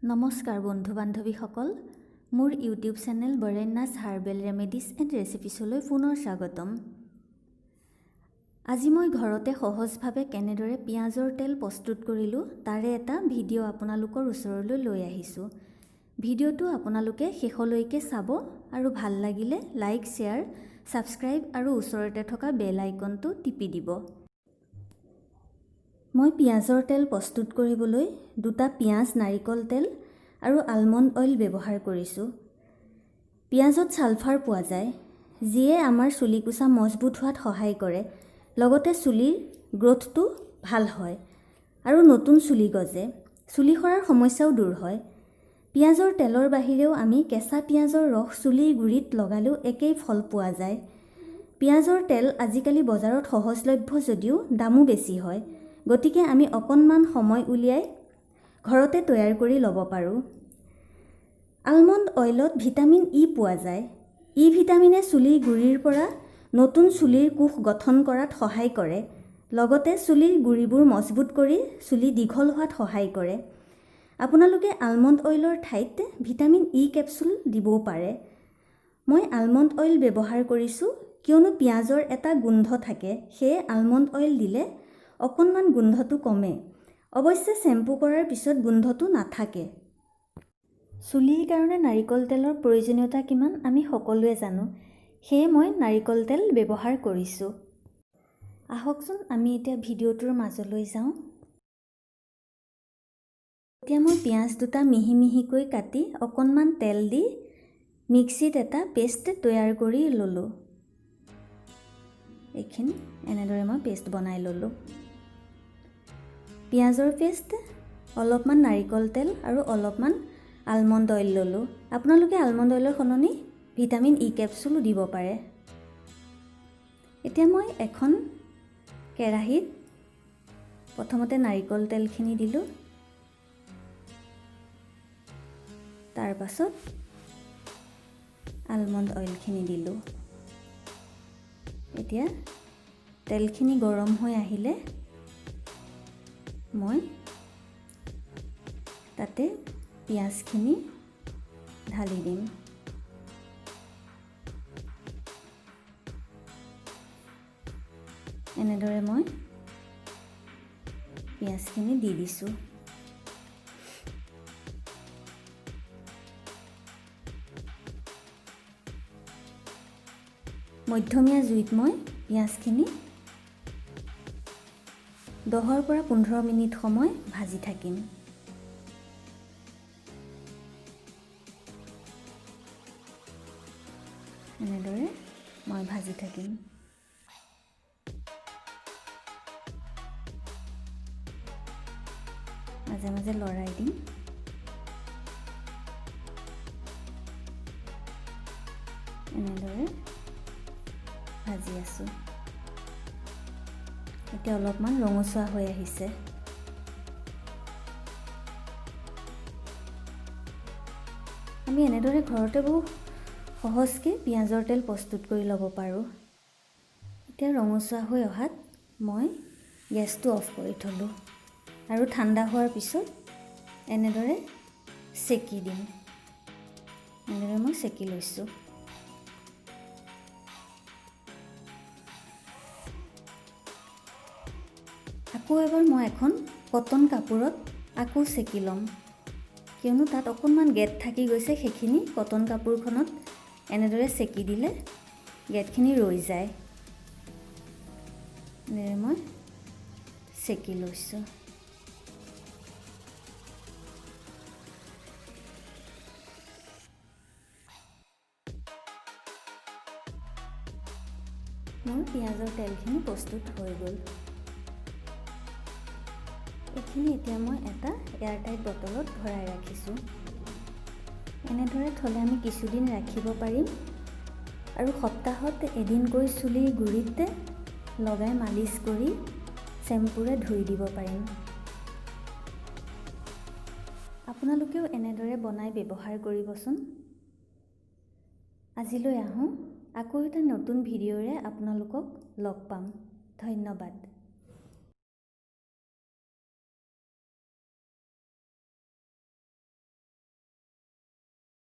নমস্কাৰ বন্ধু বান্ধৱীসকল, মোৰ ইউটিউব চেনেল বৰেণ্যাছ হাৰ্বেল ৰেমেডিছ এণ্ড ৰেচিপিছলৈ পুনৰ স্বাগতম। আজি মই ঘৰতে সহজভাৱে কেনেদৰে পিঁয়াজৰ তেল প্ৰস্তুত কৰিলোঁ তাৰে এটা ভিডিঅ' আপোনালোকৰ ওচৰলৈ লৈ আহিছোঁ। ভিডিঅ'টো আপোনালোকে শেষলৈকে চাব আৰু ভাল লাগিলে লাইক, শ্বেয়াৰ, ছাবস্ক্ৰাইব আৰু ওচৰতে থকা বেল আইকনটো টিপি দিব। মই পিঁয়াজৰ তেল প্ৰস্তুত কৰিবলৈ 2টা পিঁয়াজ, নাৰিকল তেল আৰু আলমণ্ড অইল ব্যৱহাৰ কৰিছোঁ। পিঁয়াজত ছালফাৰ পোৱা যায়, যিয়ে আমাৰ চুলিকোছা মজবুত হোৱাত সহায় কৰে, লগতে চুলিৰ গ্ৰোথটো ভাল হয় আৰু নতুন চুলি গজে। চুলি সৰাৰ সমস্যাও দূৰ হয়। পিঁয়াজৰ তেলৰ বাহিৰেও আমি কেঁচা পিঁয়াজৰ ৰস চুলিৰ গুৰিত লগালেও একেই ফল পোৱা যায়। পিঁয়াজৰ তেল আজিকালি বজাৰত সহজলভ্য যদিও দামো বেছি হয়, গতিকে আমি অকণমান সময় উলিয়াই ঘৰতে তৈয়াৰ কৰি ল'ব পাৰোঁ। আলমণ্ড অইলত ভিটামিন ই পোৱা যায়। ই ভিটামিনে চুলিৰ গুৰিৰ পৰা নতুন চুলিৰ কোষ গঠন কৰাত সহায় কৰে, লগতে চুলিৰ গুৰিবোৰ মজবুত কৰি চুলি দীঘল হোৱাত সহায় কৰে। আপোনালোকে আলমণ্ড অইলৰ ঠাইত ভিটামিন ই কেপচুল দিবও পাৰে। মই আলমণ্ড অইল ব্যৱহাৰ কৰিছোঁ কিয়নো পিঁয়াজৰ এটা গোন্ধ থাকে, সেয়ে আলমণ্ড অইল দিলে অকণমান গোন্ধটো কমে। অৱশ্যে শ্বেম্পু কৰাৰ পিছত গোন্ধটো নাথাকে। চুলিৰ কাৰণে নাৰিকল তেলৰ প্ৰয়োজনীয়তা কিমান আমি সকলোৱে জানো, সেয়ে মই নাৰিকল তেল ব্যৱহাৰ কৰিছোঁ। আহকচোন আমি এতিয়া ভিডিঅ'টোৰ মাজলৈ যাওঁ। এতিয়া মই পিঁয়াজ 2টা মিহি মিহিকৈ কাটি অকণমান তেল দি মিক্সিত এটা পেষ্ট তৈয়াৰ কৰি ল'লোঁ। এইখিনি এনেদৰে মই পেষ্ট বনাই ল'লোঁ। পিঁয়াজৰ পেষ্ট, অলপমান নাৰিকল তেল আৰু অলপমান আলমণ্ড অইল ল'লোঁ। আপোনালোকে আলমণ্ড অইলৰ সলনি ভিটামিন ই কেপচুলো দিব পাৰে। এতিয়া মই এখন কেৰাহীত প্ৰথমতে নাৰিকল তেলখিনি দিলোঁ, তাৰ পাছত আলমণ্ড অইলখিনি দিলোঁ। এতিয়া তেলখিনি গৰম হৈ আহিলে মই তাতে পিঁয়াজখিনি ঢালি দিম। এনেদৰে মই পিঁয়াজখিনি দি দিছোঁ। মধ্যমীয়া জুইত মই পিঁয়াজখিনি 10 পৰা 15 মিনিট সময় ভাজি থাকিম। এনেদৰে মই ভাজি থাকিম। মাজে মাজে লৰাই দিম। এনেদৰে ভাজি আছোঁ। এতিয়া অলপমান ৰঙচুৱা হৈ আহিছে। আমি এনেদৰে ঘৰতে বহু সহজকৈ পিঁয়াজৰ তেল প্ৰস্তুত কৰি ল'ব পাৰোঁ। এতিয়া ৰঙচুৱা হৈ অহাত মই গেছটো অফ কৰি থ'লোঁ আৰু ঠাণ্ডা হোৱাৰ পিছত এনেদৰে চেকি দিম। এনেদৰে মই চেকি লৈছোঁ। আকৌ এবাৰ মই এখন কটন কাপোৰত আকৌ চেকি ল'ম, কিয়নো তাত অকণমান গেট থাকি গৈছে। সেইখিনি কটন কাপোৰখনত এনেদৰে চেকি দিলে গেটখিনি ৰৈ যায়। এনেদৰে মই চেকি লৈছোঁ। মোৰ পিঁয়াজৰ তেলখিনি প্ৰস্তুত হৈ গ'ল। এইখিনি এতিয়া মই এটা এয়াৰটাইট বটলত ভৰাই ৰাখিছোঁ। এনেদৰে থ'লে আমি কিছুদিন ৰাখিব পাৰিম আৰু সপ্তাহত এদিনকৈ চুলিৰ গুৰিত লগাই মালিচ কৰি শ্বেম্পুৰে ধুই দিব পাৰিম। আপোনালোকেও এনেদৰে বনাই ব্যৱহাৰ কৰিবচোন। আজিলৈ আহোঁ, আকৌ এটা নতুন ভিডিঅ'ৰে আপোনালোকক লগ পাম। ধন্যবাদ।